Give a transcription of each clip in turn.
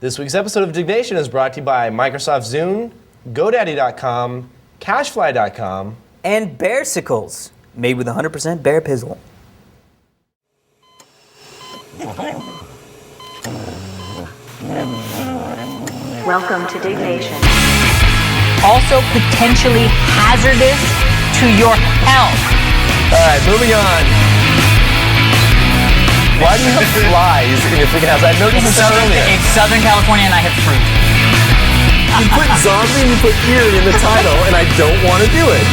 This week's episode of Diggnation is brought to you by Microsoft Zune, GoDaddy.com, Cashfly.com, and Bearsicles, made with 100% bear pizzle. Welcome to Diggnation. Also potentially hazardous to your health. All right, moving on. Why do you have flies in your freaking house? I noticed this earlier. It's Southern California and I have fruit. You put zombie and you put eerie in the title, and I don't want to do it.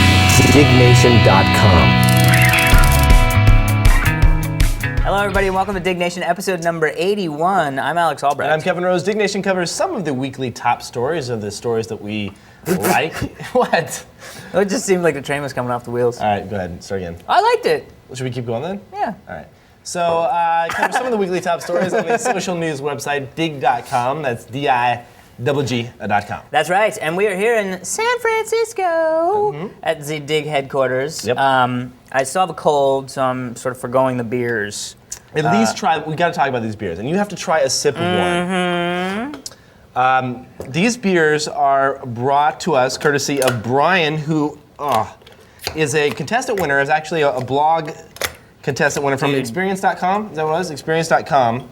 Diggnation.com. Hello, everybody, and welcome to Diggnation, episode number 81. I'm Alex Albrecht. And I'm Kevin Rose. Diggnation covers some of the weekly top stories of the stories that we like. What? It just seemed like the train was coming off the wheels. All right, go ahead. Start again. I liked it. Should we keep going then? Yeah. All right. So, cover some of the weekly top stories on the social news website, dig.com. That's DIGG.com. That's right, and we are here in San Francisco at the Dig headquarters. Yep. I still have a cold, so I'm sort of forgoing the beers. At least try, we got to talk about these beers, and you have to try a sip of one. These beers are brought to us courtesy of Brian, who is a contestant winner, is actually a blog contestant winner from Experience.com. Is that what it was? Experience.com.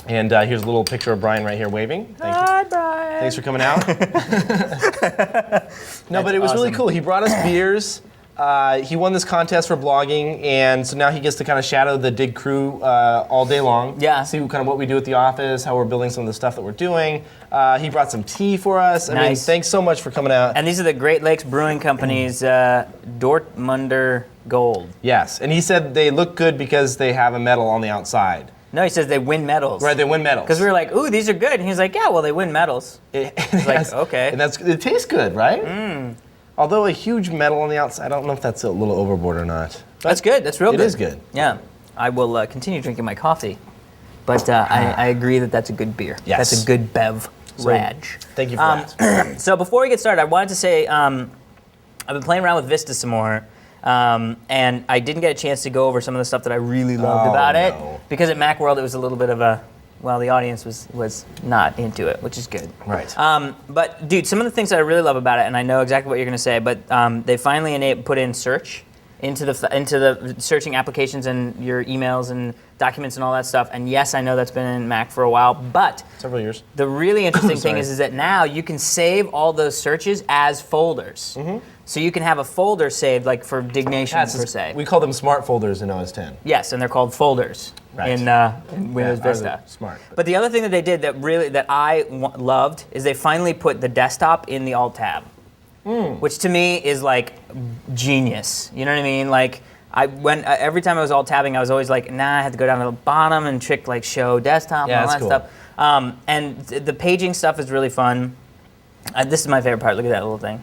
And here's a little picture of Brian right here waving. Thank you. Hi, Brian. Thanks for coming out. No, but it was really cool. He brought us beers. He won this contest for blogging, and so now he gets to kind of shadow the Dig crew all day long. Yeah. See kind of what we do at the office, how we're building some of the stuff that we're doing. He brought some tea for us. I mean, thanks so much for coming out. And these are the Great Lakes Brewing Company's Dortmunder Gold. Yes, and he said they look good because they have a medal on the outside. No, he says they win medals. Right, they win medals. Because we were like, ooh, these are good. And he's like, yeah, well, they win medals. He's like, okay. And it tastes good, right? Although a huge medal on the outside, I don't know if that's a little overboard or not. But that's good. That's real good. It is good. Yeah. I will continue drinking my coffee. But I agree that that's a good beer. Yes. That's a good bev. Raj. Thank you for that. So before we get started, I wanted to say I've been playing around with Vista some more. And I didn't get a chance to go over some of the stuff that I really loved about it. Because at Macworld it was a little bit of a, well, the audience was not into it, which is good. Right. But dude, some of the things that I really love about it, and I know exactly what you're gonna say, but they finally put in search into the searching applications and your emails and documents and all that stuff. And yes, I know that's been in Mac for a while, but several years. The really interesting thing is that now you can save all those searches as folders. So you can have a folder saved, like for Diggnation per se. We call them smart folders in OS 10. Yes, and they're called folders in Windows Vista. Smart. But the other thing that they did that I loved is they finally put the desktop in the Alt tab, which to me is like genius. You know what I mean? Like every time I was Alt tabbing, I was always like, nah, I had to go down to the bottom and trick like show desktop and all that stuff. And the paging stuff is really fun. This is my favorite part. Look at that little thing.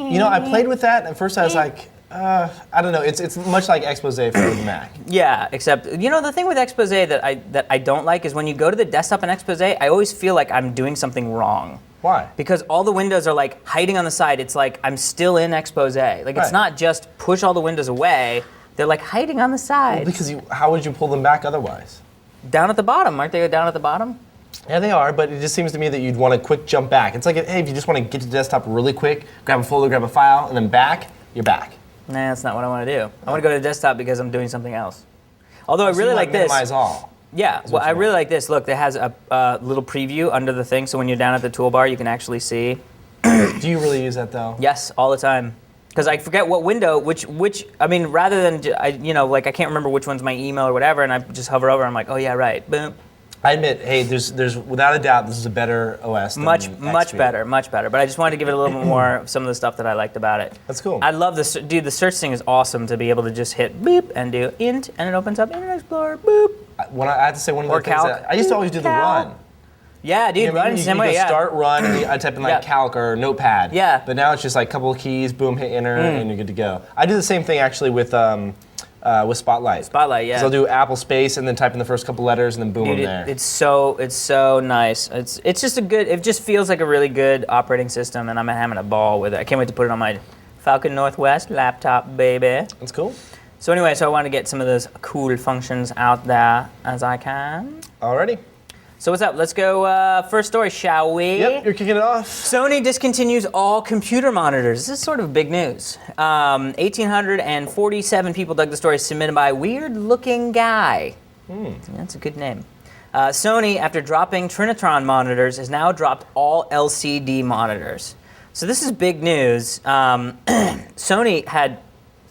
You know, I played with that. At first I was like, I don't know. It's much like Expose for the Mac. Yeah, except, you know, the thing with Expose that I don't like is when you go to the desktop in Expose, I always feel like I'm doing something wrong. Why? Because all the windows are like hiding on the side. It's like I'm still in Expose. Like it's not just push all the windows away. They're like hiding on the side. Well, because how would you pull them back otherwise? Down at the bottom. Aren't they down at the bottom? Yeah, they are, but it just seems to me that you'd want a quick jump back. It's like, hey, if you just want to get to the desktop really quick, grab a folder, grab a file, and then back, you're back. Nah, that's not what I want to do. I want to go to the desktop because I'm doing something else. Although I really like this. Minimize all. Yeah, well, I really like this. Look, it has a little preview under the thing, so when you're down at the toolbar, you can actually see. Do you really use that, though? Yes, all the time. Because I forget what window, which I mean, rather than, like I can't remember which one's my email or whatever, and I just hover over, I'm like, oh yeah, right, boom. I admit, hey, there's without a doubt, this is a better OS than much XP. better. But I just wanted to give it a little bit more of some of the stuff that I liked about it. That's cool. I love this, dude. The search thing is awesome to be able to just hit boop and do int, and it opens up Internet Explorer. Boop. I have to say one of the things that I used to always do the run. Yeah, dude, run the same way. You start run, and I type in like calc or notepad. Yeah. But now it's just like a couple of keys, boom, hit enter, and you're good to go. I do the same thing actually with Spotlight. Spotlight, yeah. So I'll do Apple space and then type in the first couple letters and then boom, I'm there. It's so nice. It's just it just feels like a really good operating system, and I'm having a ball with it. I can't wait to put it on my Falcon Northwest laptop, baby. That's cool. So anyway, I want to get some of those cool functions out there as I can. Alrighty. So what's up? Let's go first story, shall we? Yep, you're kicking it off. Sony discontinues all computer monitors. This is sort of big news. 1,847 people dug the story, submitted by Weird Looking Guy. That's a good name. Sony, after dropping Trinitron monitors, has now dropped all LCD monitors. So this is big news. Sony had,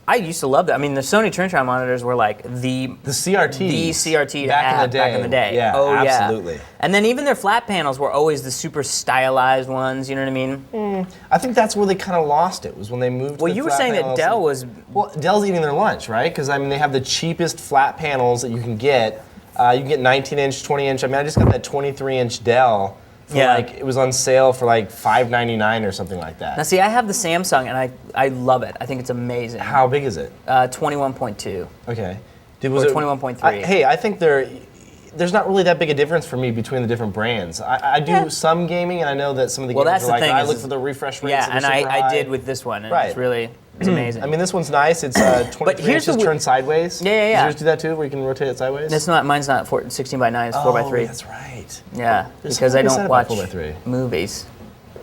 I used to love that. I mean, the Sony Trinitron monitors were like the CRT. The CRT back in the day. Yeah, absolutely. Yeah. And then even their flat panels were always the super stylized ones. You know what I mean? I think that's where they kind of lost it. Was when they moved. Well, to the you were flat saying that panels. Dell was. Well, Dell's eating their lunch, right? Because I mean, they have the cheapest flat panels that you can get. You can get 19-inch, 20-inch. I mean, I just got that 23-inch Dell. For like, it was on sale for like $5.99 or something like that. Now, see, I have the Samsung, and I love it. I think it's amazing. How big is it? 21.2. Okay. Or 21.3. Hey, I think there's not really that big a difference for me between the different brands. I do some gaming, and I know that some of the gamers that's are the like, thing I look for the refresh rates. Yeah, and I did with this one, and it's amazing. I mean, this one's nice. It's 23 inches turned sideways. Yeah. Does yours do that too, where you can rotate it sideways? Mine's not 16 by 9, it's 4 by 3. That's right. Yeah, There's because I something don't said watch about 4 by 3. movies.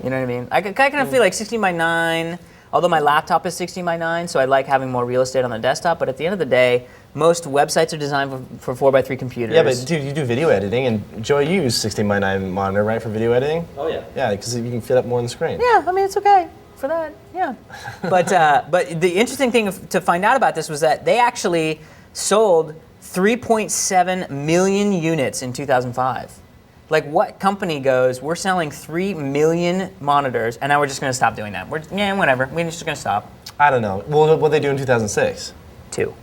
You know what I mean? I kind of feel like 16 by 9, although my laptop is 16 by 9, so I like having more real estate on the desktop, but at the end of the day, most websites are designed for 4 by 3 computers. Yeah, but dude, you do video editing, and Joey, you use 16 by 9 monitor, right, for video editing? Oh yeah. Yeah, because you can fit up more on the screen. Yeah, I mean, it's okay for that, yeah. But the interesting thing to find out about this was that they actually sold 3.7 million units in 2005. Like, what company goes, we're selling 3 million monitors, and now we're just going to stop doing that? Whatever. We're just going to stop. I don't know. Well, what they do in 2006? 2.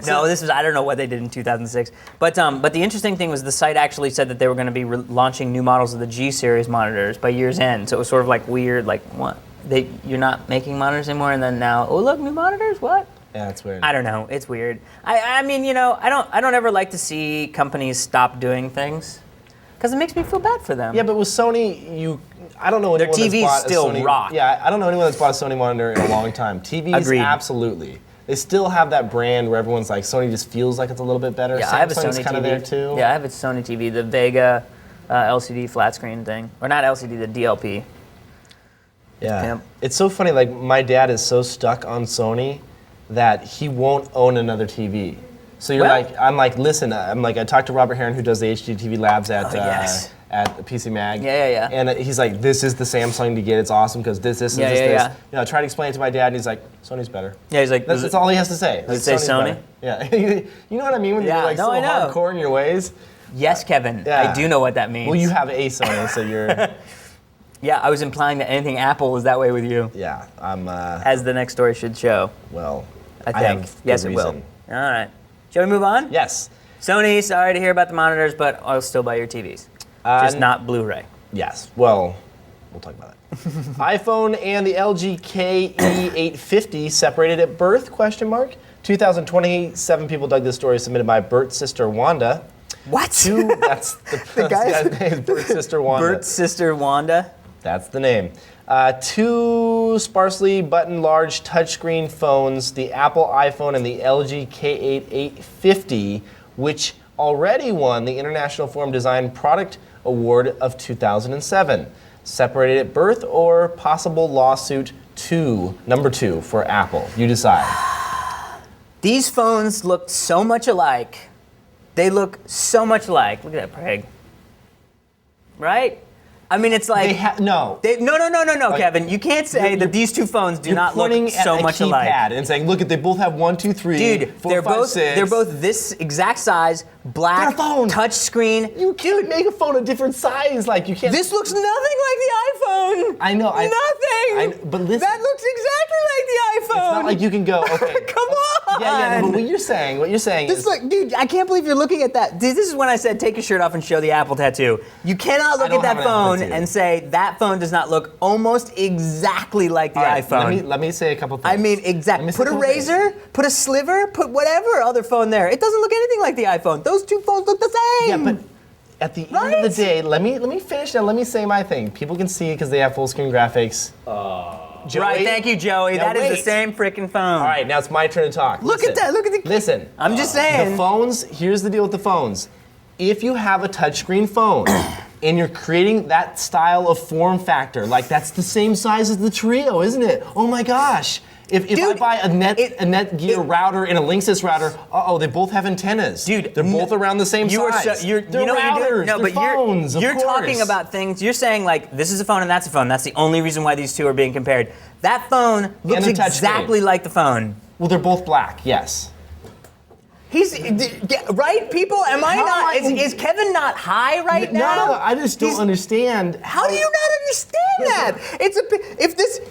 No, I don't know what they did in 2006. But the interesting thing was the site actually said that they were going to be launching new models of the G series monitors by year's end. So it was sort of like weird, like, what? You're not making monitors anymore, and then now, oh, look, new monitors? What? Yeah, it's weird. I don't know. It's weird. I mean, you know, I don't ever like to see companies stop doing things because it makes me feel bad for them. Yeah, but with Sony, I don't know their anyone TVs that's bought still a Sony, rock. Yeah, I don't know anyone that's bought a Sony monitor in a long time. TVs, Agreed. Absolutely. They still have that brand where everyone's like, Sony just feels like it's a little bit better. Yeah, I have a Samsung's Sony kind of TV. there too. Yeah, I have a Sony TV, the Vega LCD flat screen thing, or not LCD, the DLP. Yeah. Yep. It's so funny. Like, my dad is so stuck on Sony that he won't own another TV. So I'm like, listen. I talked to Robert Heron, who does the HDTV labs at PC Mag. Yeah. And he's like, this is the Samsung to get. It's awesome because this. Yeah. You know, I tried to explain it to my dad, and he's like, Sony's better. Yeah, he's like, That's all he has to say. Does it say Sony? Better. Yeah. You know what I mean when Yeah, you're like no, so I know. hardcore in your ways. yes, Kevin. Yeah. I do know what that means. Well, you have a Sony, so you're. Yeah, I was implying that anything Apple is that way with you. Yeah, I'm. As the next story should show. Well, I think. have Yes, good it will. reason. All right. Shall we move on? Yes. Sony, sorry to hear about the monitors, but I'll still buy your TVs. Just not Blu-ray. Yes. Well, we'll talk about it. iPhone and the LG KE850 separated at birth? 2027 people dug this story, submitted by Bert's sister Wanda. What? That's the guy's name is Bert's sister Wanda. Bert's sister Wanda. That's the name. 2 sparsely buttoned large touchscreen phones, the Apple iPhone and the LG KE850, which already won the International Forum Design Product Award of 2007. Separated at birth or possible lawsuit number 2 for Apple. You decide. These phones look so much alike. They look so much alike. Look at that prig. Right? I mean, it's like no. No, Kevin. You can't say that these two phones do not look so much alike. You're pointing at a keypad and saying, "Look, they both have 1, 2, 3, Dude, 4, 5, 6." They're both this exact size, black, They're a phone. touch screen. You can't make a phone a different size. Like you can't. This looks nothing like the iPhone. I know. Nothing. But listen, that looks exactly like the iPhone. it's not like you can go. Okay. Come on. Yeah. No, but what you're saying This is. look, dude. I can't believe you're looking at that. Dude, this is when I said take your shirt off and show the Apple tattoo. You cannot look I at don't that have an Apple phone tattoo. and say that phone does not look almost exactly like the All right, iPhone. Let me say a couple things. I mean, exactly. Let me say Put a couple things. razor, put a sliver, put whatever other phone there. It doesn't look anything like the iPhone. Those two phones look the same. Yeah, but at the end of Right? the day, let me finish now. Let me say my thing. People can see because they have full screen graphics. Joey, Right, thank you, Joey. Now That is the wait. same freaking phone. All right, now it's my turn to talk. Look at that, look at the- Listen. I'm just saying. The phones, here's the deal with the phones. if you have a touchscreen phone and you're creating that style of form factor, like that's the same size as the Trio, isn't it? Oh my gosh. If I buy a Netgear router and a Linksys router, they both have antennas. Dude, they're both around the same size. They're routers, no, they're but phones, you're of course. talking about things. You're saying like this is a phone and that's a phone. That's the only reason why these two are being compared. That phone looks exactly like the phone. Well, they're both black. Yes. He's right, people. Am I not? Is Kevin not high right now? No, I just don't understand. How do you not understand that? If this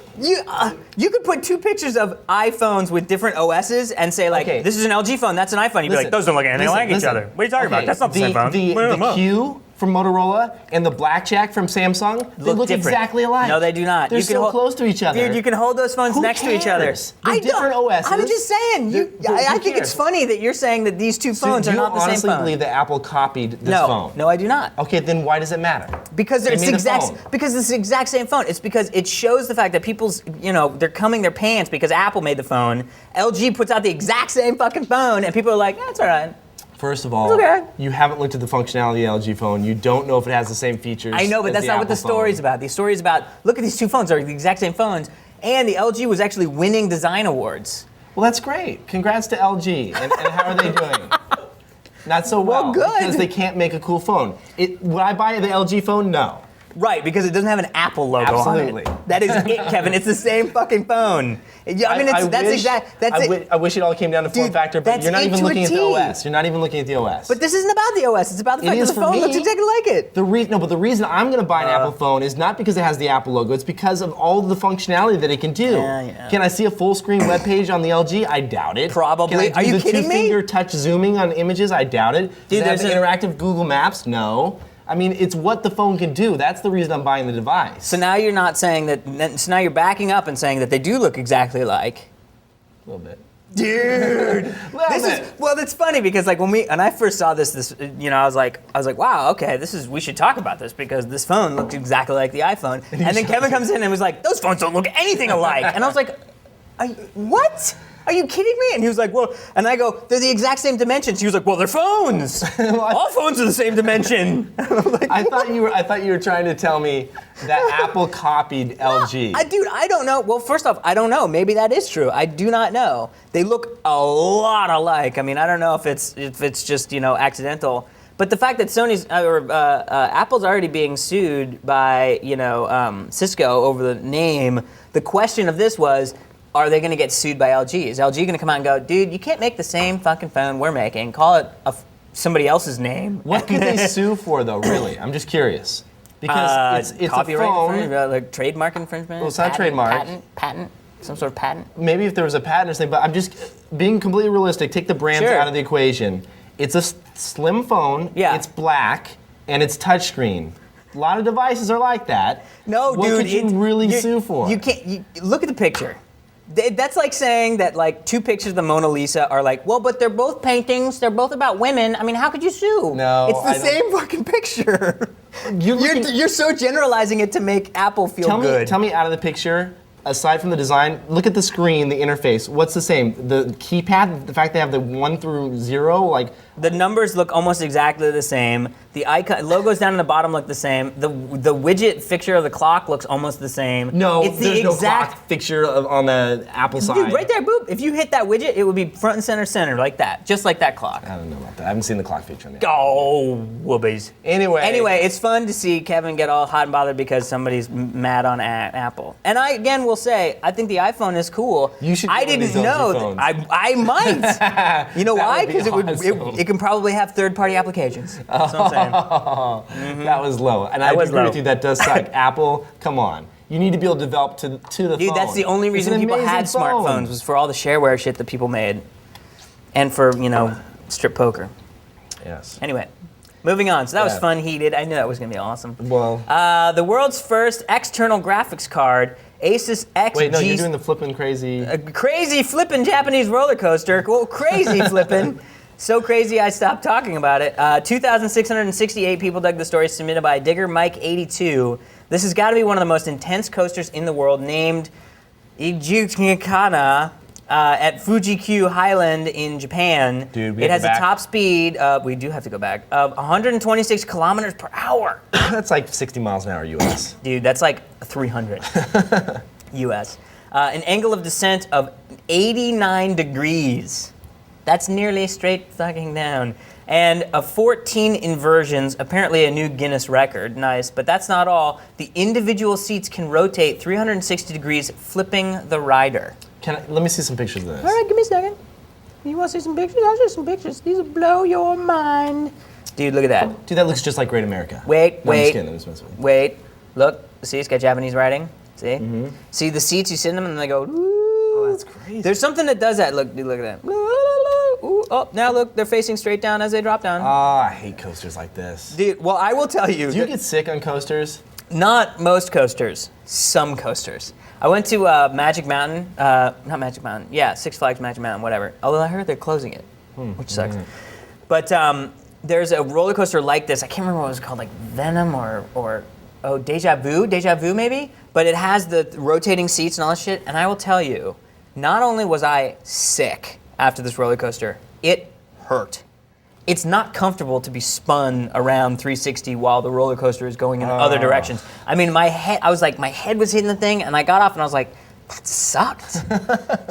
you could put two pictures of iPhones with different OSs and say like, this is an LG phone, that's an iPhone. You'd be like, those don't look anything like each other. What are you talking about? That's not the same phone. The Q from Motorola and the Blackjack from Samsung, they look exactly alike. No, they do not. They're so close to each other. Dude, you can hold those phones next to each other. They're different OSs. I'm just saying. I think it's funny that you're saying that these two phones are not the same phone. Do you honestly believe that Apple copied this phone? No, I do not. Okay, then why does it matter? Because it's the exact same phone. It's because it shows the fact that people's, they're coming their pants because Apple made the phone. LG puts out the exact same fucking phone, and people are like, it's all right. First of all, you haven't looked at the functionality of the LG phone. You don't know if it has the same features. I know, but that's not what the story's about. The story's about, look at these two phones, they're the exact same phones, and the LG was actually winning design awards. Well, that's great. Congrats to LG. And how are they doing? Not so well. Good. Because they can't make a cool phone. Would I buy the LG phone? No. Right, because it doesn't have an Apple logo on it. That is it, Kevin. It's the same fucking phone. I wish it all came down to form factor, but you're not even looking at the OS. You're not even looking at the OS. But this isn't about the OS. It's about the fact that the phone looks exactly like it. But the reason I'm going to buy an Apple phone is not because it has the Apple logo. It's because of all the functionality that it can do. Can I see a full screen web page on the LG? I doubt it. Probably. Are you kidding me? The two-finger touch zooming on images? I doubt it. Does it have the interactive Google Maps? No. I mean, it's what the phone can do. That's the reason I'm buying the device. So now you're not saying that. So now you're backing up and saying that they do look exactly like. A little bit. Dude, that's funny because like when I first saw this, I was like, wow, okay, we should talk about this because this phone looked exactly like the iPhone. And then Kevin comes in and was like, those phones don't look anything alike. And I was like, what? Are you kidding me? And he was like, well, and I go, they're the exact same dimensions. He was like, well, they're phones. All phones are the same dimension. Like, I thought you were trying to tell me that Apple copied LG. Dude, I don't know. Well, first off, I don't know. Maybe that is true. I do not know. They look a lot alike. I mean, I don't know if it's just accidental. But the fact that Apple's already being sued by Cisco over the name. The question of this was, are they going to get sued by LG? Is LG going to come out and go, dude, you can't make the same fucking phone we're making. Call it somebody else's name. What could they sue for, though, really? I'm just curious. Because it's copyright a phone. infringement, like trademark infringement? Well, it's not trademark. Patent? Some sort of patent? Maybe if there was a patent or something, but I'm just being completely realistic. Take the brands out of the equation. It's a slim phone. Yeah. It's black, and it's touchscreen. A lot of devices are like that. No, what dude. What could you really sue for? You can't. Look at the picture. That's like saying that like two pictures of the Mona Lisa are like, well, but they're both paintings. They're both about women. I mean, how could you sue? No, it's the same fucking picture. You're so generalizing it to make Apple feel good. Tell me out of the picture. Aside from the design, look at the screen, the interface. What's the same? The keypad, the fact they have the 1 through 0, like the numbers look almost exactly the same. The icon logos down in the bottom look the same. The widget fixture of the clock looks almost the same. No, there's no clock fixture on the Apple side. Dude, right there, boop. If you hit that widget, it would be front and center like that, just like that clock. I don't know about that. I haven't seen the clock feature on the Oh, whoobies. Anyway, it's fun to see Kevin get all hot and bothered because somebody's mad on Apple. And I again will say, I think the iPhone is cool. You should. I didn't know. I might. You know why? Because it can probably have third-party applications. That's what I'm saying. That was low. And I agree with you, that does suck. Apple, come on. You need to be able to develop to the phone. Dude, that's the only reason people had smartphones was for all the shareware shit that people made. And for, strip poker. Yes. Anyway, moving on. So that was fun, heated. I knew that was going to be awesome. Well. The world's first external graphics card, Asus XG. Wait, no, you're doing the flippin' crazy. Crazy flippin' Japanese roller coaster. Well, crazy flippin'. So crazy I stopped talking about it. 2,668 people dug the story submitted by Digger Mike82. This has got to be one of the most intense coasters in the world, named Ijukana. at Fuji-Q Highland in Japan. Dude, we it have has to a back. top speed, we do have to go back, of 126 kilometers per hour. That's like 60 miles an hour US. Dude, that's like 300 US. An angle of descent of 89 degrees. That's nearly straight fucking down. And 14 inversions, apparently a new Guinness record. Nice, but that's not all. The individual seats can rotate 360 degrees, flipping the rider. Let me see some pictures of this. All right, give me a second. You want to see some pictures? I'll show you some pictures. These will blow your mind. Dude, look at that. Dude, that looks just like Great America. Wait, No, I'm just wait, kidding, I'm just messing with you. wait. Look, see, it's got Japanese writing. See? See the seats, you sit in them and they go, Oh, that's crazy. There's something that does that. Look, dude, look at that. Ooh, oh, now look, they're facing straight down as they drop down. I hate coasters like this. Dude, well, I will tell you. Do you get sick on coasters? Not most coasters, some coasters. I went to Magic Mountain, not Magic Mountain, yeah, Six Flags Magic Mountain, whatever. Although I heard they're closing it, which sucks. But there's a roller coaster like this. I can't remember what it was called, like Venom or Deja Vu maybe? But it has the rotating seats and all that shit. And I will tell you, not only was I sick after this roller coaster, it hurt. It's not comfortable to be spun around 360 while the roller coaster is going in other directions. I mean, my head was hitting the thing, and I got off and I was like, that sucked.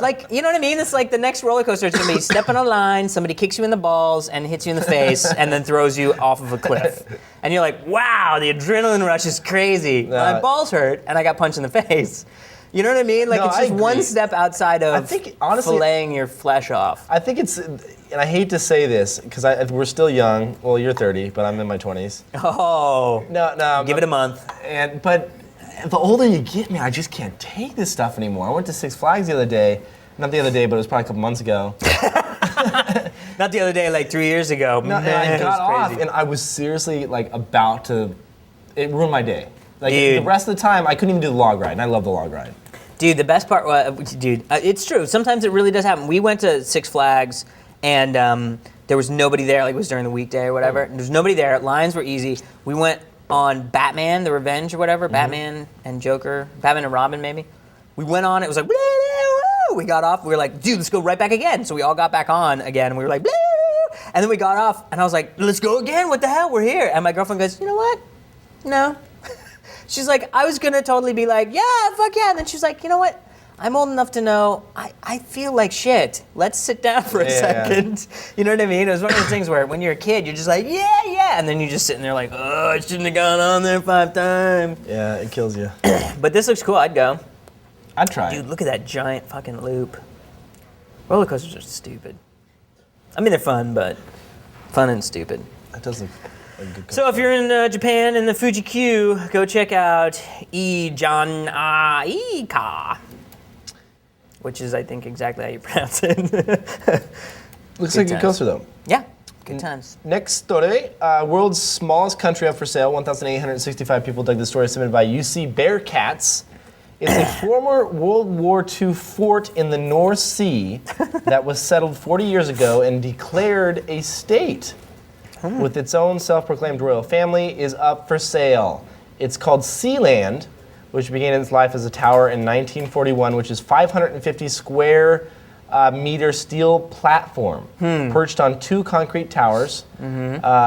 Like, you know what I mean? It's like the next roller coaster is gonna be step on a line, somebody kicks you in the balls and hits you in the face and then throws you off of a cliff. And you're like, wow, the adrenaline rush is crazy. My balls hurt and I got punched in the face. You know what I mean? Like, No, it's I just one agree. step outside of I think, honestly, filleting your flesh off. I think it's, and I hate to say this, because we're still young. Well, you're 30, but I'm in my 20s. Oh, No. give it a month. But the older you get, man, I just can't take this stuff anymore. I went to Six Flags the other day. Not the other day, but it was probably a couple months ago. Not the other day, like 3 years ago. No, and Man, I it got was off, crazy. and I was seriously like about to. It ruined my day. Like Dude. the rest of the time, I couldn't even do the log ride, and I love the log ride. Dude, the best part, it's true. Sometimes it really does happen. We went to Six Flags, and there was nobody there. Like, it was during the weekday or whatever. There was nobody there. Lines were easy. We went on Batman, The Revenge or whatever. Batman and Joker. Batman and Robin, maybe. We went on. It was like, "Woo!" We got off. We were like, dude, let's go right back again. So we all got back on again. We were like, "Woo!" And then we got off, and I was like, let's go again. What the hell? We're here. And my girlfriend goes, you know what? No. She's like, I was gonna totally be like, yeah, fuck yeah. And then she's like, you know what? I'm old enough to know I feel like shit. Let's sit down for a second. You know what I mean? It was one of those things where when you're a kid, you're just like, yeah. And then you're just sitting there like, oh, I shouldn't have gone on there 5 times. Yeah, it kills you. But this looks cool. I'd go. I'd try. Dude, look at that giant fucking loop. Roller coasters are stupid. I mean, they're fun, but fun and stupid. That does look like a good. So if you're in Japan in the Fuji-Q, go check out Ika, which is, I think, exactly how you pronounce it. Looks like a good times. coaster though. Yeah, good times. Next story, world's smallest country up for sale. 1,865 people dug the story submitted by UC Bearcats. It's a former World War II fort in the North Sea that was settled 40 years ago and declared a state. With its own self-proclaimed royal family, is up for sale. It's called Sealand, which began its life as a tower in 1941, which is 550 square meter steel platform perched on 2 concrete towers,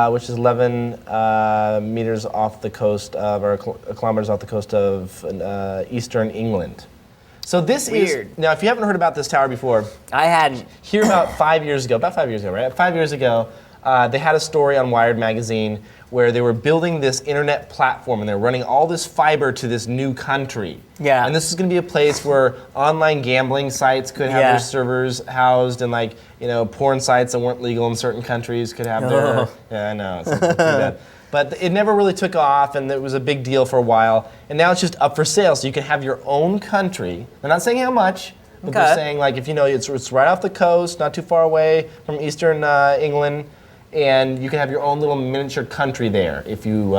which is 11 meters off the coast of, or kilometers off the coast of eastern England. So this Weird. is, now if you haven't heard about this tower before, I hadn't. here about 5 years ago, right? 5 years ago, they had a story on Wired magazine where they were building this internet platform and they're running all this fiber to this new country. Yeah. And this is going to be a place where online gambling sites could have their servers housed, and like, you know, porn sites that weren't legal in certain countries could have their. Yeah, I know. It's pretty bad. But it never really took off, and it was a big deal for a while. And now it's just up for sale, so you can have your own country. They're not saying how much, but they're saying, like, if you know, it's right off the coast, not too far away from eastern England, and you can have your own little miniature country there if you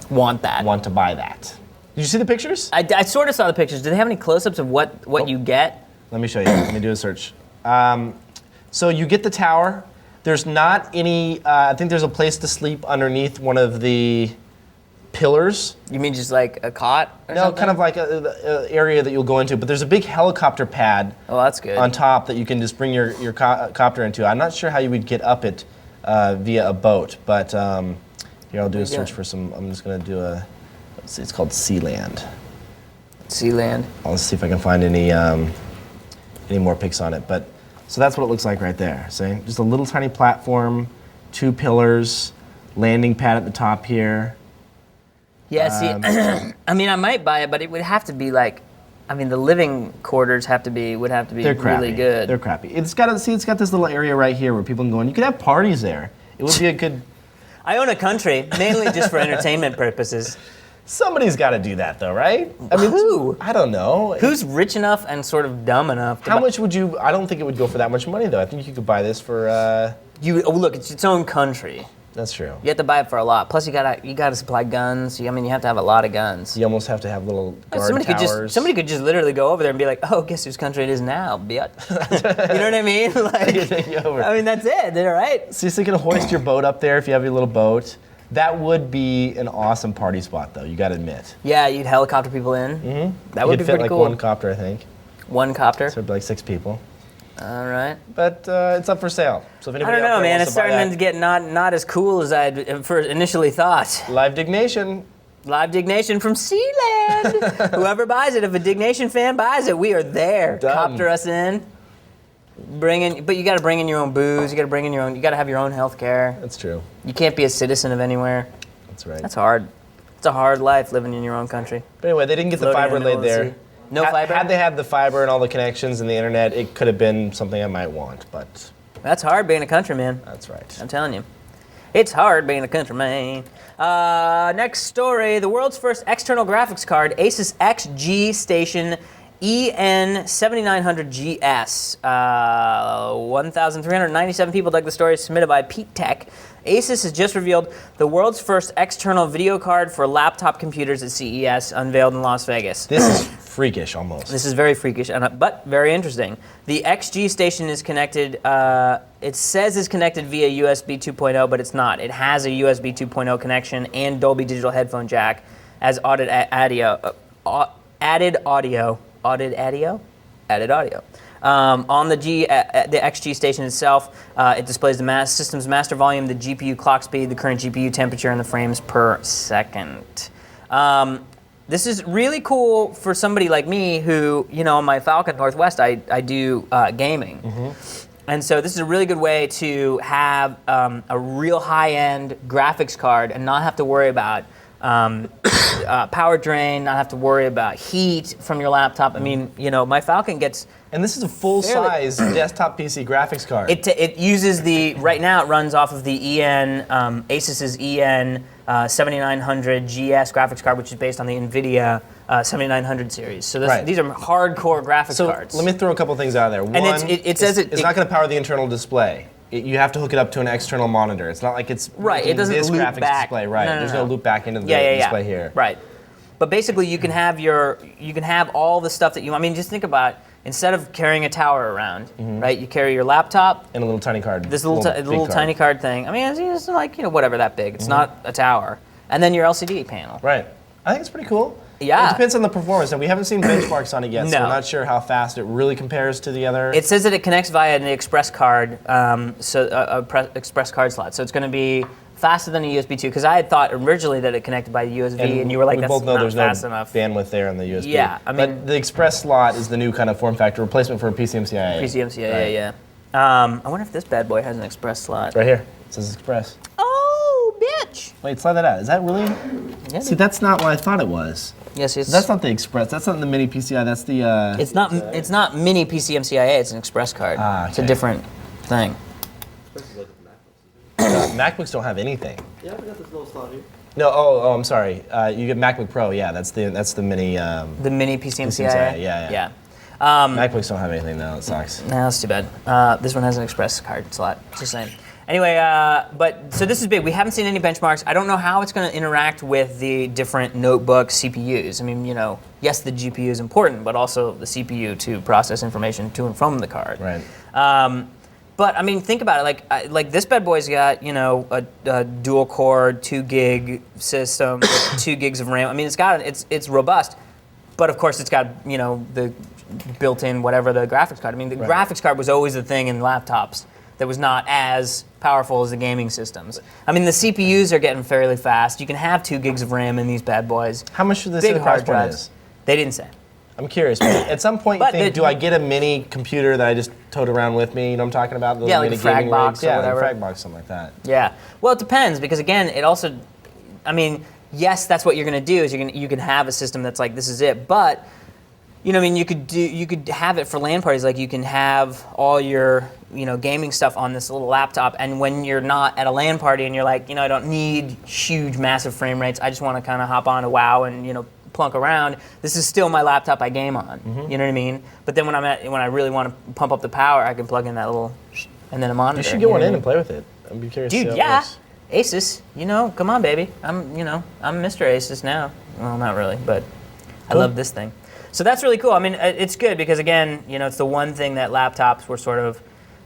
Want that. want to buy that. Did you see the pictures? I sort of saw the pictures. Do they have any close-ups of what you get? Let me show you. Let me do a search. So you get the tower. There's not any, I think there's a place to sleep underneath one of the pillars. You mean just like a cot or No, something? kind of like a area that you'll go into. But there's a big helicopter pad Oh, that's good. on top that you can just bring your copter into. I'm not sure how you would get up it via a boat, but here I'll do a search for some. I'm just going to do a. Let's see, it's called Sealand. Sealand. I'll see if I can find any more pics on it. But so that's what it looks like right there. See, just a little tiny platform, 2 pillars, landing pad at the top here. Yeah, see, I mean, I might buy it, but it would have to be like, I mean, the living quarters would have to be They're crappy. really good. They're crappy. It's got this little area right here where people can go, and you could have parties there. It would be a good. I own a country, mainly just for entertainment purposes. Somebody's got to do that, though, right? I mean, Who? I don't know. Who's rich enough and sort of dumb enough to How much would you? I don't think it would go for that much money, though. I think you could buy this for. Look, it's its own country. That's true. You have to buy it for a lot. Plus, you gotta supply guns. I mean, you have to have a lot of guns. You almost have to have little guard towers. Somebody could just literally go over there and be like, "Oh, guess whose country it is now, bitch." You know what I mean? Like, Over. I mean, that's it. They're right. So you can hoist your boat up there if you have your little boat. That would be an awesome party spot, though. You got to admit. Yeah, you'd helicopter people in. Mm-hmm. That would be fit pretty like cool. one copter, I think. One copter. So it'd be like 6 people. All right. But it's up for sale. So if I anybody don't know, out there man. wants It's to buy starting that, to get not as cool as I'd first initially thought. Live Diggnation. Live Diggnation from Sealand. Whoever buys it, if a Diggnation fan buys it, we are there. Done. Copter us in. But you got to bring in your own booze. You got to have your own health care. That's true. You can't be a citizen of anywhere. That's right. That's hard. It's a hard life living in your own country. But anyway, they didn't get the Floating fiber in the laid middle of the there. sea. No fiber? Had they had the fiber and all the connections and the internet, it could have been something I might want, but That's hard being a country man. that's right. I'm telling you. It's hard being a country man. Next story. The world's first external graphics card, Asus XG Station EN7900GS. 1,397 people dug the story, submitted by Pete Tech. Asus has just revealed the world's first external video card for laptop computers at CES, unveiled in Las Vegas. This is freakish almost. This is very freakish, but very interesting. The XG Station is connected, it says is connected via USB 2.0, but it's not. It has a USB 2.0 connection and Dolby Digital headphone jack as added audio. On the XG Station itself, it displays the system's master volume, the GPU clock speed, the current GPU temperature, and the frames per second. This is really cool for somebody like me who, on my Falcon Northwest, I do gaming. Mm-hmm. And so this is a really good way to have a real high-end graphics card and not have to worry about power drain, not have to worry about heat from your laptop. I mean, my Falcon gets... And this is a full-size desktop PC graphics card. It uses right now it runs off of the Asus's EN7900 GS graphics card, which is based on the NVIDIA 7900 series. So these are hardcore graphics cards. Let me throw a couple things out there. One, it says it's not going to power the internal display. You have to hook it up to an external monitor. It's not like it's right. It doesn't this loop graphics back. display. Right. No. There's no loop back into the display here. Right. But basically, you can have all the stuff that you. I mean, just think about instead of carrying a tower around, right? You carry your laptop and a little tiny card. This little tiny card thing. I mean, it's like whatever that big. It's not a tower. And then your LCD panel. Right. I think it's pretty cool. Yeah. It depends on the performance, and we haven't seen benchmarks on it yet, so No. we're not sure how fast it really compares to the other. It says that it connects via an express card, express card slot. So it's going to be faster than a USB 2, because I had thought originally that it connected by USB, and you were like, we that's both know not there's fast no enough. bandwidth there on the USB. Yeah, I mean, but the express slot is the new kind of form factor replacement for a PCMCIA. PCMCIA, yeah. I wonder if this bad boy has an express slot. Right here. It says express. Oh, bitch! Wait, slide that out. Is that really? Yeah, See, that's not what I thought it was. yes, it's. That's not the express. That's not the mini PCI. That's the. It's not. It's not mini PCMCIA. It's an express card. It's a okay. different thing. MacBooks don't have anything. Yeah, we got this little slot here. No. Oh, I'm sorry. You get MacBook Pro. Yeah, that's the mini. The mini PCMCIA. PCMCIA, yeah. MacBooks don't have anything though. It sucks. No, that's too bad. This one has an express card slot. Just saying. Anyway, so this is big. We haven't seen any benchmarks. I don't know how it's going to interact with the different notebook CPUs. I mean, yes, the GPU is important, but also the CPU to process information to and from the card. Right. But I mean, think about it. Like this bad boy's got a dual core 2 gig system with 2 gigs of RAM. I mean, it's robust, but of course it's got the built-in whatever the graphics card. I mean, the graphics card was always the thing in laptops that was not as powerful as the gaming systems. I mean, the CPUs are getting fairly fast. You can have 2 gigs of RAM in these bad boys. How much do they Big say the price hard point drives. is? They didn't say. I'm curious. But at some point, you But think, the- do I get a mini computer that I just tote around with me? You know what I'm talking about? The Yeah, like mini a frag gaming box rigs? or Yeah, whatever. a frag box, something like that. Yeah. Well, it depends because again, it also, I mean, yes, that's what you're going to do is you can have a system that's like this is it, but I mean, you could have it for LAN parties. Like you can have all your gaming stuff on this little laptop, and when you're not at a LAN party and you're like, I don't need huge, massive frame rates. I just want to kind of hop on a WoW and plunk around. This is still my laptop I game on. You know what I mean? But then when I really want to pump up the power, I can plug in that little and then a monitor. You should get one in and play with it. I'd be curious. to see Dude, how it yeah. works. Asus, come on, baby. I'm Mr. Asus now. Well, not really, but I love this thing. So that's really cool. I mean, it's good because again, it's the one thing that laptops were sort of,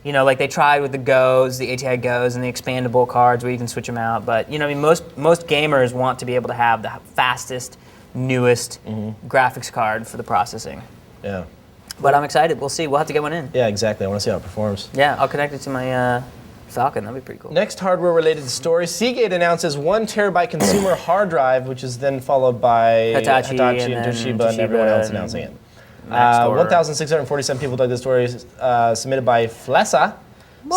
like they tried with the Go's, the ATI Go's, and the expandable cards where you can switch them out. But I mean, most gamers want to be able to have the fastest, newest graphics card for the processing. Yeah. But I'm excited. We'll see. We'll have to get one in. Yeah, exactly. I want to see how it performs. Yeah, I'll connect it to my Falcon. That'd be pretty cool. Next hardware-related story: Seagate announces 1 terabyte consumer hard drive, which is then followed by Hitachi and and then Toshiba and everyone else and announcing it. Maxtor. 1,647 people dug this story, submitted by Flessa.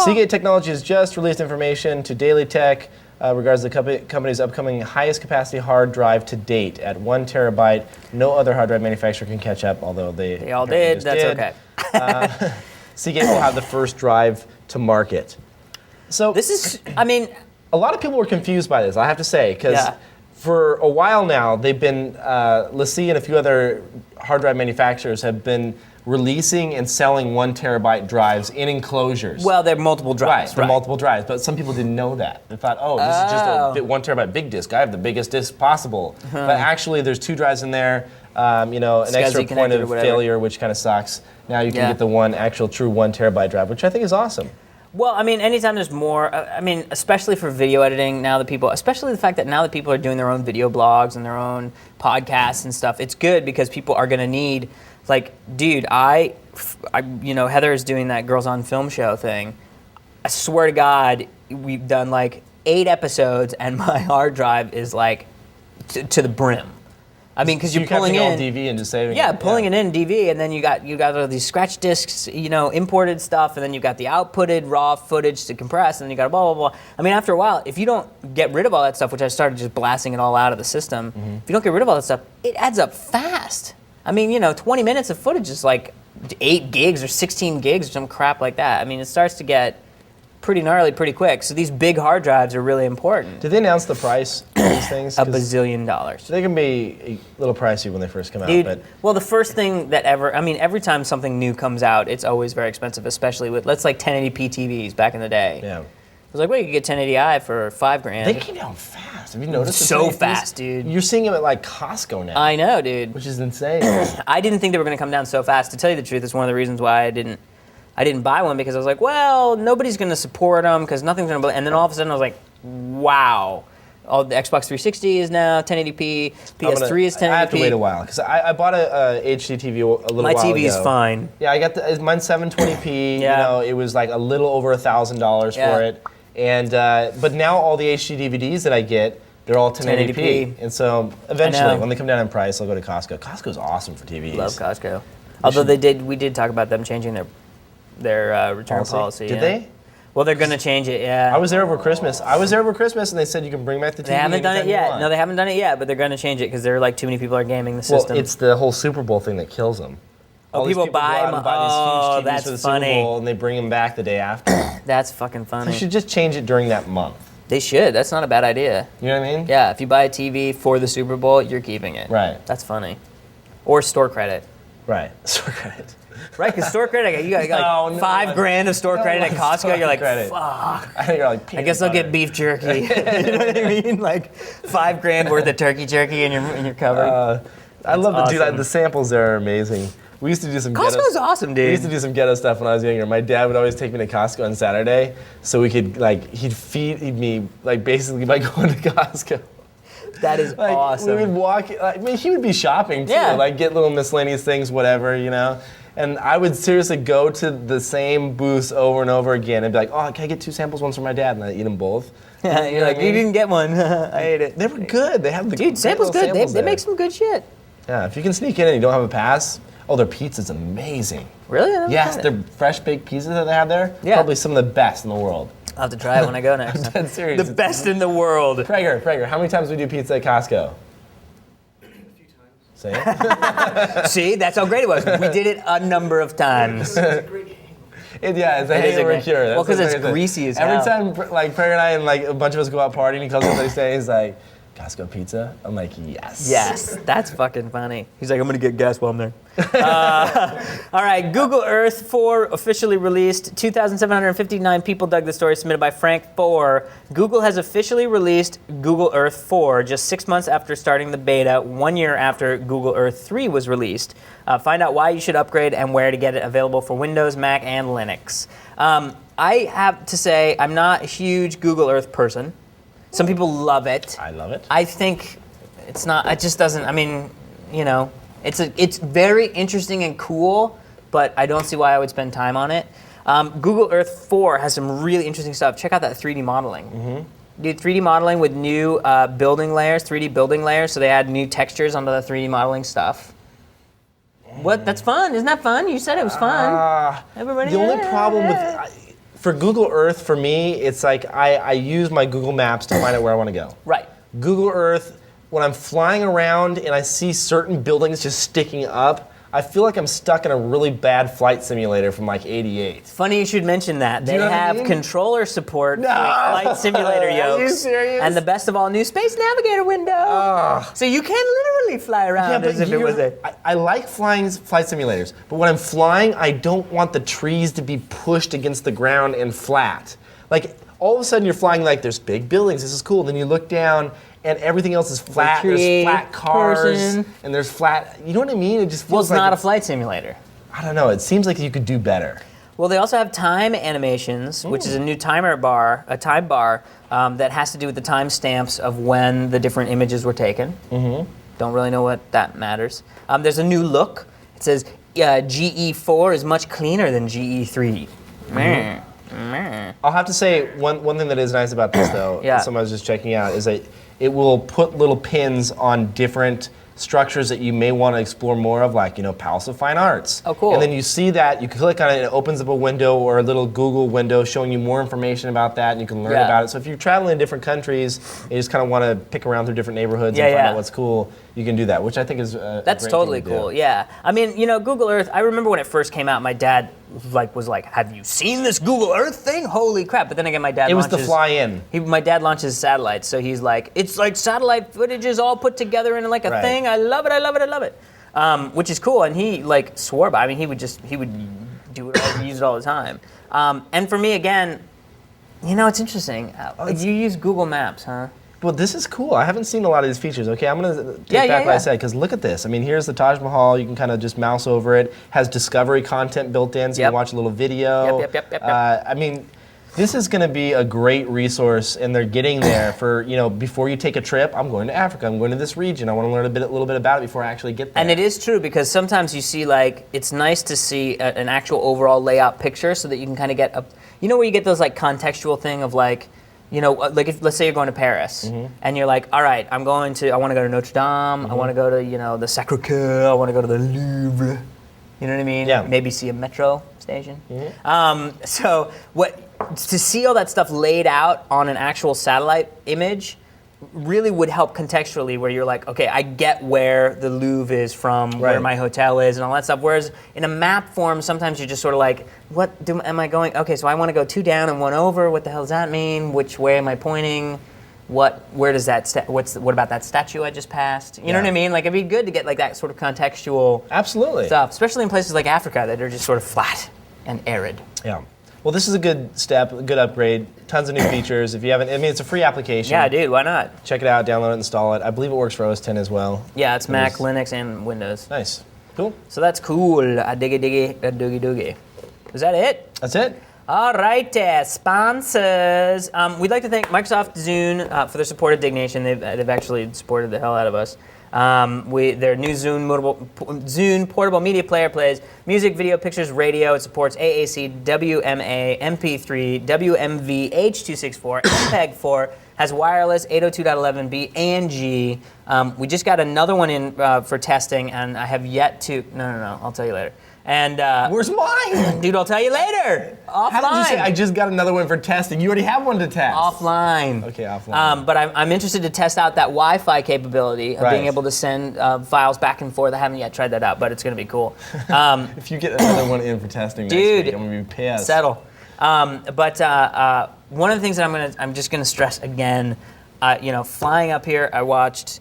Seagate Technology has just released information to Daily Tech regards the company's upcoming highest capacity hard drive to date at 1 terabyte. No other hard drive manufacturer can catch up, although they all apparently did. just That's did. okay. Seagate will have the first drive to market. So This is, I mean, a lot of people were confused by this, I have to say, because Yeah. for a while now, they've been, LaCie and a few other hard drive manufacturers have been releasing and selling 1 terabyte drives in enclosures. well, they're multiple drives, they're multiple drives, but some people didn't know that. They thought, oh, this is just a 1 terabyte big disk. I have the biggest disk possible. But actually, there's 2 drives in there. An extra SCSI point connected or of whatever. failure, which kind of sucks. Now you can Yeah. get the one actual true 1 terabyte drive, which I think is awesome. Well, I mean, anytime there's more, I mean, especially for video editing, now that people, especially the fact that now that people are doing their own video blogs and their own podcasts and stuff, it's good because people are going to need, like, dude, Heather is doing that Girls on Film show thing. I swear to God, we've done like 8 episodes and my hard drive is like to the brim. I mean, because So you're pulling in all DV and just saving Yeah, it. pulling it in DV, and then you got all these scratch discs, imported stuff, and then you got the outputted raw footage to compress, and then you got blah blah blah. I mean, after a while, if you don't get rid of all that stuff, which I started just blasting it all out of the system, if you don't get rid of all that stuff, it adds up fast. I mean, 20 minutes of footage is like 8 gigs or 16 gigs or some crap like that. I mean, it starts to get pretty gnarly pretty quick. So these big hard drives are really important. Did they announce the price of these things? $1 'Cause bazillion. they can be a little pricey when they first come out, Dude, but well, the first thing that every time something new comes out, it's always very expensive, especially with, let's like 1080p TVs back in the day. yeah. It was like, well, you could get 1080i for $5,000. They came down fast. Have you noticed? the So 1080Ps? fast, dude. You're seeing them at like Costco now, I know, dude. which is insane. I didn't think they were going to come down so fast. To tell you the truth, it's one of the reasons why I didn't buy one, because I was like, well, nobody's going to support them because nothing's going to. And then all of a sudden, I was like, wow. All the Xbox 360 is now 1080p. PS3 is 1080p. I have to wait a while because I bought a HD TV a little My while TV ago. is fine. Yeah, I got mine's 720p. Yeah. It was like a little over $1,000 Yeah. for it, and but now all the HD DVDs that I get, they're all 1080p. 1080p. And so eventually, I know. when they come down in price, I'll go to Costco. Costco's awesome for TVs. Love Costco. Although we did talk about them changing their return policy. Did yeah. they? Well, they're going to change it, yeah. I was there over Christmas. And they said you can bring back the TV. They haven't done it anytime you yet. want. No, they haven't done it yet, but they're going to change it because they're like too many people are gaming the Well, system. it's the whole Super Bowl thing that kills them. Oh, All these people buy go out them. and buy these huge TVs That's for the funny. Super Bowl, and they bring them back the day after. That's fucking funny. They should just change it during that month. They should. That's not a bad idea. You know what I mean? Yeah, if you buy a TV for the Super Bowl, you're keeping it. Right. That's funny. Or store credit. Right. Store credit. Right, because store credit, you got like No, $5,000 of store credit at one's Costco. You're like, credit. fuck. I think you're like. I guess I'll get beef jerky. You know what I mean? Like $5,000 worth of turkey jerky, and you're covered. I love That's the dude. awesome. The samples there are amazing. We used to do some Costco's awesome, dude. We used to do some ghetto stuff when I was younger. My dad would always take me to Costco on Saturday, so we could he'd feed me basically by going to Costco. That is awesome. We would walk. He would be shopping too, Yeah. get little miscellaneous things, whatever, And I would seriously go to the same booths over and over again and be like, "Oh, can I get 2 samples? One's for my dad," and I'd eat them both. Yeah, you're like, you didn't get one. I ate it. They were good. They have the Dude, samples good. Samples They make some good shit. Yeah, if you can sneak in and you don't have a pass, their pizza's amazing. Really? I never Yes, tried it. their fresh baked pizza that they have there, Yeah. probably some of the best in the world. I'll have to try it when I go next. I'm dead serious. The best in the world. Prager, how many times do we do pizza at Costco? A few times. Say it. See, that's how great it was. We did it a number of times. It's a hangover cure. Well, because That's it's what greasy as Every hell. time, Prager and I and a bunch of us go out partying, he comes up the next day, he's like, Costco pizza? I'm like, yes. Yes, that's fucking funny. He's like, I'm gonna get gas while I'm there. All right, Google Earth 4 officially released. 2,759 people dug the story submitted by Frank 4. Google has officially released Google Earth 4 just 6 months after starting the beta, 1 year after Google Earth 3 was released. Find out why you should upgrade and where to get it available for Windows, Mac, and Linux. I have to say, I'm not a huge Google Earth person. Some people love it. I love it. I think it's not. It just doesn't. I mean, it's very interesting and cool, but I don't see why I would spend time on it. Google Earth 4 has some really interesting stuff. Check out that 3D modeling. Mm-hmm. Dude, 3D modeling with new building layers, 3D building layers. So they add new textures onto the 3D modeling stuff. What? That's fun. Isn't that fun? You said it was fun. Everybody. The only problem for Google Earth, for me, it's like I use my Google Maps to find out where I want to go. Right. Google Earth, when I'm flying around and I see certain buildings just sticking up, I feel like I'm stuck in a really bad flight simulator from '88. Funny you should mention that. They you know what I have mean? controller support for Flight Simulator yokes. Are you serious? And the best of all, new Space Navigator window. So you can literally fly around as if it was a... I like flight simulators, but when I'm flying, I don't want the trees to be pushed against the ground and flat. All of a sudden you're flying there's big buildings, this is cool, then you look down and everything else is flat, there's flat cars, and there's flat, you know what I mean? It just feels it's not a flight simulator. I don't know, it seems like you could do better. Well, they also have time animations, which is a new time bar that has to do with the time stamps of when the different images were taken. Mm-hmm. Don't really know what that matters. There's a new look. It says GE4 is much cleaner than GE3. Mm-hmm. I'll have to say one thing that is nice about this though, something I was just checking out, is that it will put little pins on different structures that you may want to explore more of, Palace of Fine Arts. Oh, cool. And then you see that, you can click on it, and it opens up a window or a little Google window showing you more information about that, and you can learn about it. So if you're traveling in different countries, and you just kind of want to pick around through different neighborhoods and find out what's cool, you can do that, which I think is That's totally cool, yeah. I mean, Google Earth, I remember when it first came out, my dad was like, have you seen this Google Earth thing? Holy crap. But then again, my dad It was the fly-in. My dad launches satellites, so he's like, it's like satellite footage is all put together in a thing. I love it, I love it, I love it. Which is cool, and he swore by it. I mean, he would do it, use it all the time. And for me, again, it's interesting. You use Google Maps, huh? Well, this is cool. I haven't seen a lot of these features. Okay, I'm going to take back what I said, because look at this. I mean, here's the Taj Mahal. You can kind of just mouse over it. Has Discovery content built in, so you can watch a little video. Yep. I mean, this is going to be a great resource, and they're getting there for, before you take a trip, I'm going to Africa, I'm going to this region, I want to learn a little bit about it before I actually get there. And it is true, because sometimes you see, it's nice to see an actual overall layout picture so that you can kind of get where you get those, contextual thing of, if, let's say you're going to Paris, and you're like, all right, I want to go to Notre Dame, I want to go to, the Sacré-Cœur, I want to go to the Louvre, you know what I mean? Yeah. Maybe see a metro station. So to see all that stuff laid out on an actual satellite image really would help contextually, where you're like, okay, I get where the Louvre is from, where my hotel is, and all that stuff. Whereas in a map form, sometimes you're just sort of like, am I going? Okay, so I want to go 2 down and 1 over. What the hell does that mean? Which way am I pointing? Where does that? What about that statue I just passed? You know what I mean? It'd be good to get that sort of contextual stuff, especially in places like Africa that are just sort of flat and arid. Yeah. Well, this is a good step, a good upgrade. Tons of new features. If you haven't, it's a free application. Yeah, dude, why not? Check it out, download it, install it. I believe it works for OS X as well. Yeah, it's Mac, Linux, and Windows. Nice. Cool. So that's cool. I dig it, doogie doogie. Is that it? That's it. All right, sponsors. We'd like to thank Microsoft Zune for their support of Diggnation. They've actually supported the hell out of us. Their new Zune portable media player plays music, video, pictures, radio. It supports AAC, WMA, MP3, WMV, H.264, MPEG-4, has wireless 802.11b and G. We just got another one in for testing, and I have yet to. No, I'll tell you later. And Where's mine? dude, I'll tell you later. Offline. How did you say I just got another one for testing? You already have one to test. Offline. Okay, offline. But I'm interested to test out that Wi-Fi capability of being able to send files back and forth. I haven't yet tried that out, but it's going to be cool. If you get another one in for testing next week, I'm going to be pissed. Settle. But one of the things that I'm just going to stress again, flying up here, I watched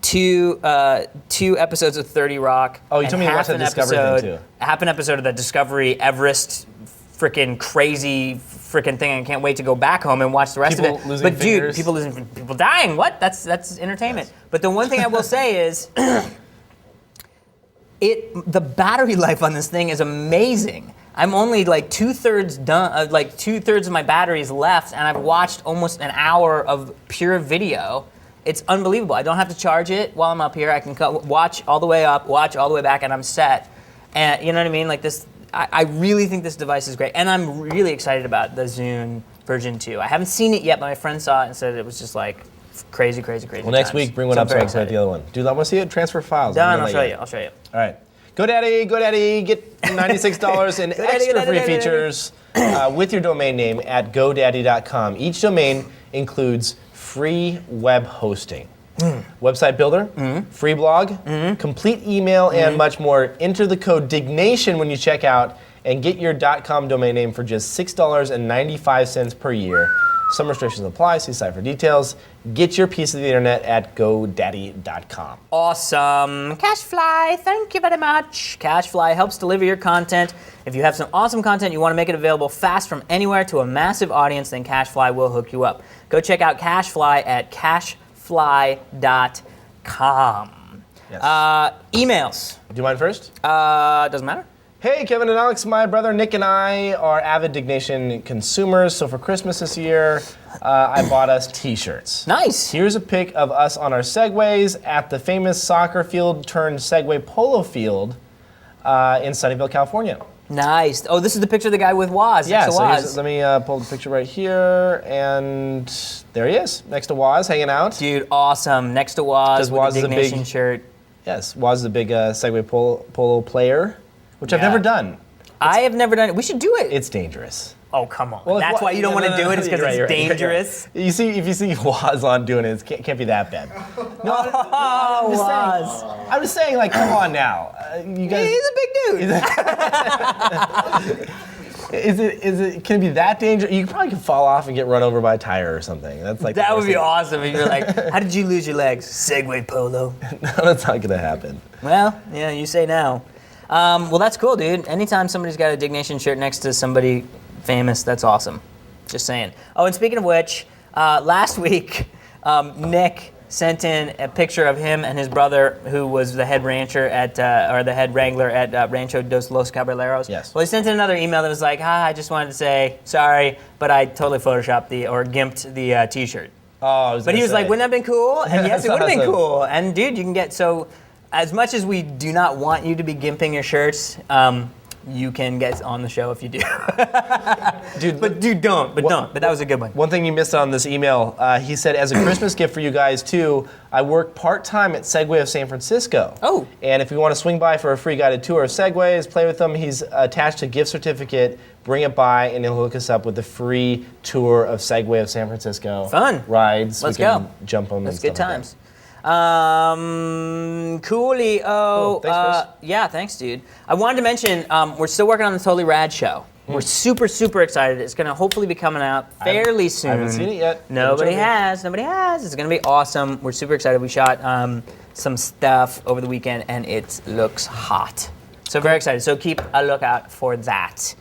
two episodes of 30 Rock. Oh, you told me to watch that Discovery thing too. Half an episode of the Discovery Everest freaking crazy freaking thing. I can't wait to go back home and watch the rest of it. Losing fingers. Dude, people dying. What? That's entertainment. Yes. But the one thing I will say is the battery life on this thing is amazing. I'm only like 2/3 done, like 2/3 of my batteries left, and I've watched almost an hour of pure video. It's unbelievable. I don't have to charge it while I'm up here. I can watch all the way up, watch all the way back, and I'm set. And you know what I mean? Like this, I really think this device is great, and I'm really excited about the Zune version 2. I haven't seen it yet, but my friend saw it and said it was just like crazy. Well, next week, bring one up so I can play the other one. Dude, I want to see it transfer files. Done. I'll show you. All right. GoDaddy, get $96 in extra free features with your domain name at GoDaddy.com. Each domain includes free web hosting, website builder, free blog, complete email, and much more. Enter the code Diggnation when you check out and get your .com domain name for just $6.95 per year. Some restrictions apply. See site for details. Get your piece of the internet at GoDaddy.com. Awesome. CashFly, thank you very much. CashFly helps deliver your content. If you have some awesome content you want to make it available fast from anywhere to a massive audience, then CashFly will hook you up. Go check out CashFly at cashfly.com. Yes. Emails. Do you mind first? Doesn't matter. Hey, Kevin and Alex, my brother Nick and I are avid Diggnation consumers, so for Christmas this year, I bought us t-shirts. Nice. Here's a pic of us on our Segways at the famous soccer field turned Segway polo field in Sunnyvale, California. Nice. Oh, this is the picture of the guy with Woz. Yeah, next to Woz. Let me pull the picture right here, and there he is, next to Woz, hanging out. Dude, awesome. Next to Woz with Woz the is a Diggnation big shirt. Yes, Woz is a big Segway polo player, which I've never done. I have never done it. We should do it. It's dangerous. Oh, come on. Well, that's why you don't want to do it, is because it's dangerous. You see, if you see Woz on doing it, it can't be that bad. No, Woz. I'm just saying, like, come on now. You guys. He's a big dude. Can it be that dangerous? You probably could fall off and get run over by a tire or something. That's like that would be awesome if you're like, how did you lose your legs? Segway polo. No, that's not gonna happen. Well, yeah, you say now. Well, that's cool, dude. Anytime somebody's got a Diggnation shirt next to somebody famous, that's awesome. Just saying. Oh, and speaking of which, last week, Nick sent in a picture of him and his brother, who was the head rancher at, or the head wrangler at Rancho dos Los Caballeros. Yes. Well, he sent in another email that was like, I just wanted to say sorry, but I totally photoshopped or gimped the t-shirt. Oh, but he was like, wouldn't that have been cool? And yes, it would have been awesome. cool. And dude, you can get, so as much as we do not want you to be gimping your shirts, you can get on the show if you do. Dude, but don't. But that was a good one. One thing you missed on this email, he said, as a Christmas gift for you guys too, I work part-time at Segway of San Francisco. Oh. And if you want to swing by for a free guided tour of Segways, play with them, he's attached a gift certificate, bring it by, and he'll hook us up with a free tour of Segway of San Francisco. Fun. Rides. Let's we can go. Jump on them. That's good times. Coolio. Cool. Thanks, Chris. Yeah, thanks, dude. I wanted to mention we're still working on the Totally Rad show. We're super excited. It's going to hopefully be coming out fairly soon. I haven't seen it yet. Nobody has. It's going to be awesome. We're super excited. We shot some stuff over the weekend, and it looks hot. So very excited. So keep a lookout for that.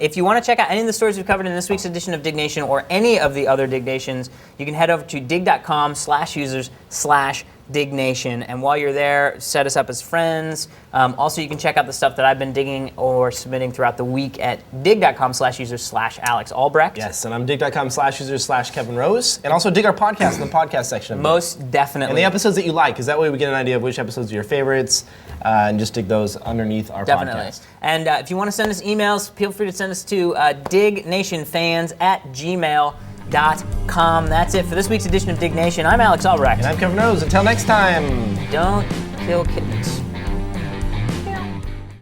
If you want to check out any of the stories we've covered in this week's edition of Diggnation or any of the other Dignations, you can head over to dig.com/users/Diggnation. Diggnation. And while you're there, set us up as friends. Also, you can check out the stuff that I've been digging or submitting throughout the week at dig.com/user/Alex Albrecht. Yes, and I'm dig.com/user/Kevin Rose. And also dig our podcast in the podcast section. Most definitely. And the episodes that you like, because that way we get an idea of which episodes are your favorites, and just dig those underneath our podcast. And if you want to send us emails, feel free to send us to dignationfans@gmail.com. That's it for this week's edition of Diggnation. I'm Alex Albrecht. And I'm Kevin Rose. Until next time. Don't kill kittens.